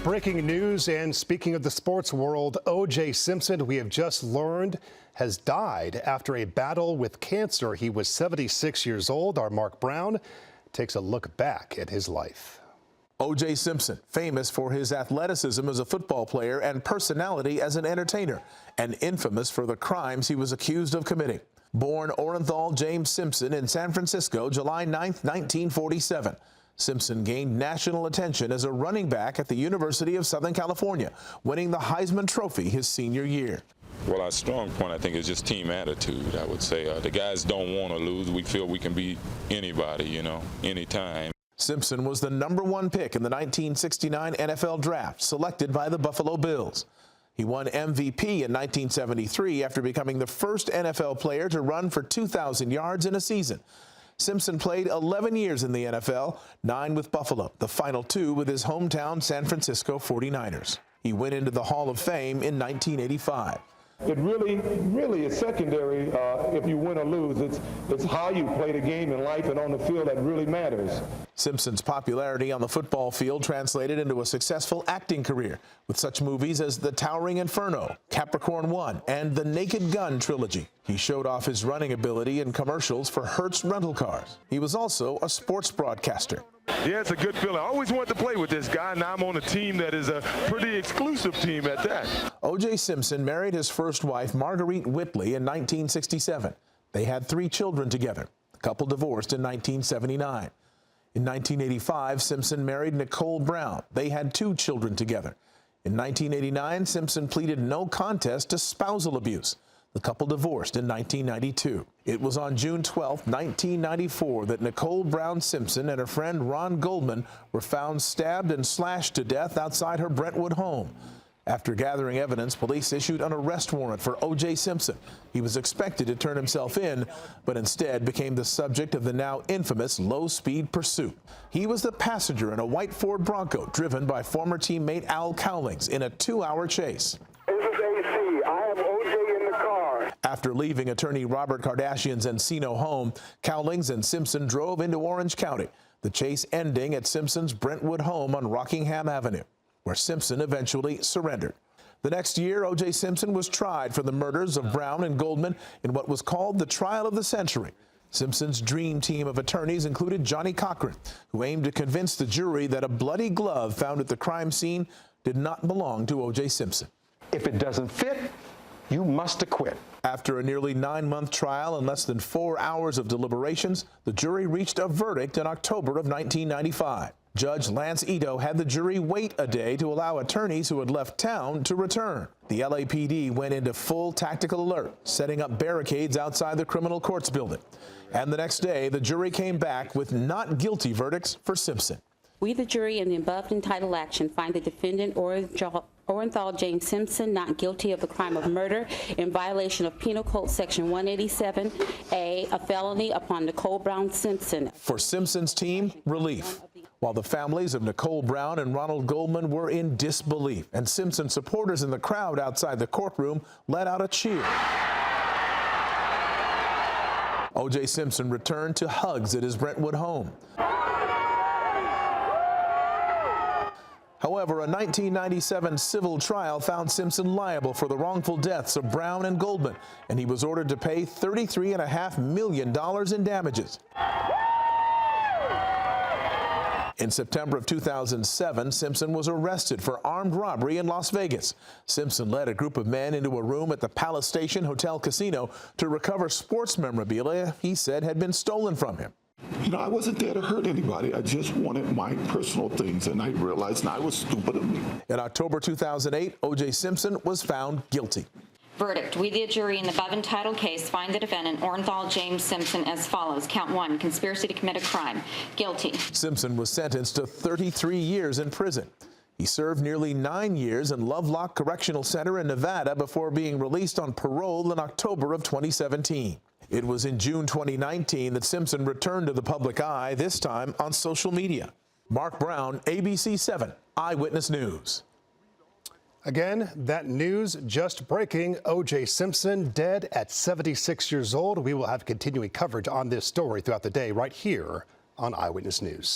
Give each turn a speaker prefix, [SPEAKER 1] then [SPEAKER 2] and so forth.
[SPEAKER 1] breaking news, and speaking of the sports world, O.J. Simpson, we have just learned, has died after a battle with cancer. He was 76 years old. Our Mark Brown takes a look back at his life.
[SPEAKER 2] O.J. Simpson, famous for his athleticism as a football player and personality as an entertainer, and infamous for the crimes he was accused of committing. Born Orenthal James Simpson in San Francisco, July 9, 1947. Simpson gained national attention as a running back at the University of Southern California, winning the Heisman Trophy his senior year.
[SPEAKER 3] Well, our strong point, I think, is just team attitude, I would say. The guys don't want to lose. We feel we can beat anybody, anytime.
[SPEAKER 2] Simpson was the #1 pick in the 1969 NFL Draft, selected by the Buffalo Bills. He won MVP in 1973 after becoming the first NFL player to run for 2,000 yards in a season. Simpson played 11 years in the NFL, 9 with Buffalo, the final 2 with his hometown San Francisco 49ers. He went into the Hall of Fame in 1985.
[SPEAKER 4] It really is secondary if you win or lose. It's how you play the game in life and on the field that really matters.
[SPEAKER 2] Simpson's popularity on the football field translated into a successful acting career with such movies as The Towering Inferno, Capricorn 1, and the Naked Gun trilogy. He showed off his running ability in commercials for Hertz rental cars. He was also a sports broadcaster.
[SPEAKER 5] Yeah, it's a good feeling. I always wanted to play with this guy. Now I'm on a team that is a pretty exclusive team at that.
[SPEAKER 2] O.J. Simpson married his first wife, Marguerite Whitley, in 1967. They had 3 children together. The couple divorced in 1979. In 1985, Simpson married Nicole Brown. They had 2 children together. In 1989, Simpson pleaded no contest to spousal abuse. The couple divorced in 1992. It was on June 12, 1994, that Nicole Brown Simpson and her friend Ron Goldman were found stabbed and slashed to death outside her Brentwood home. After gathering evidence, police issued an arrest warrant for O.J. Simpson. He was expected to turn himself in, but instead became the subject of the now infamous low-speed pursuit. He was the passenger in a white Ford Bronco driven by former teammate Al Cowlings in a 2-hour chase.
[SPEAKER 6] This is AC. I have O.J. in the car.
[SPEAKER 2] After leaving attorney Robert Kardashian's Encino home, Cowlings and Simpson drove into Orange County, the chase ending at Simpson's Brentwood home on Rockingham Avenue, where Simpson eventually surrendered. The next year, O.J. Simpson was tried for the murders of Brown and Goldman in what was called the trial of the century. Simpson's dream team of attorneys included Johnny Cochran, who aimed to convince the jury that a bloody glove found at the crime scene did not belong to O.J. Simpson.
[SPEAKER 6] If it doesn't fit, you must acquit.
[SPEAKER 2] After a nearly 9-month trial and less than 4 hours of deliberations, the jury reached a verdict in October of 1995. Judge Lance Ito had the jury wait a day to allow attorneys who had left town to return. The LAPD went into full tactical alert, setting up barricades outside the criminal courts building. And the next day, the jury came back with not guilty verdicts for Simpson.
[SPEAKER 7] We, the jury, in the above entitled action, find the defendant Orenthal James Simpson not guilty of the crime of murder in violation of Penal Code Section 187A, a felony upon Nicole Brown Simpson.
[SPEAKER 2] For Simpson's team, relief, while the families of Nicole Brown and Ronald Goldman were in disbelief, and Simpson supporters in the crowd outside the courtroom let out a cheer. O.J. Simpson returned to hugs at his Brentwood home. However, a 1997 civil trial found Simpson liable for the wrongful deaths of Brown and Goldman, and he was ordered to pay $33.5 million in damages. In September of 2007, Simpson was arrested for armed robbery in Las Vegas. Simpson led a group of men into a room at the Palace Station Hotel Casino to recover sports memorabilia he said had been stolen from him.
[SPEAKER 8] I wasn't there to hurt anybody. I just wanted my personal things, and I realized I was stupid of me.
[SPEAKER 2] In October 2008, O.J. Simpson was found guilty.
[SPEAKER 9] Verdict. We, the jury, in the above entitled case, find the defendant, Orenthal James Simpson, as follows. Count 1, conspiracy to commit a crime. Guilty.
[SPEAKER 2] Simpson was sentenced to 33 years in prison. He served nearly 9 years in Lovelock Correctional Center in Nevada before being released on parole in October of 2017. It was in June 2019 that Simpson returned to the public eye, this time on social media. Mark Brown, ABC 7 Eyewitness News.
[SPEAKER 1] Again, that news just breaking. O.J. Simpson dead at 76 years old. We will have continuing coverage on this story throughout the day right here on Eyewitness News.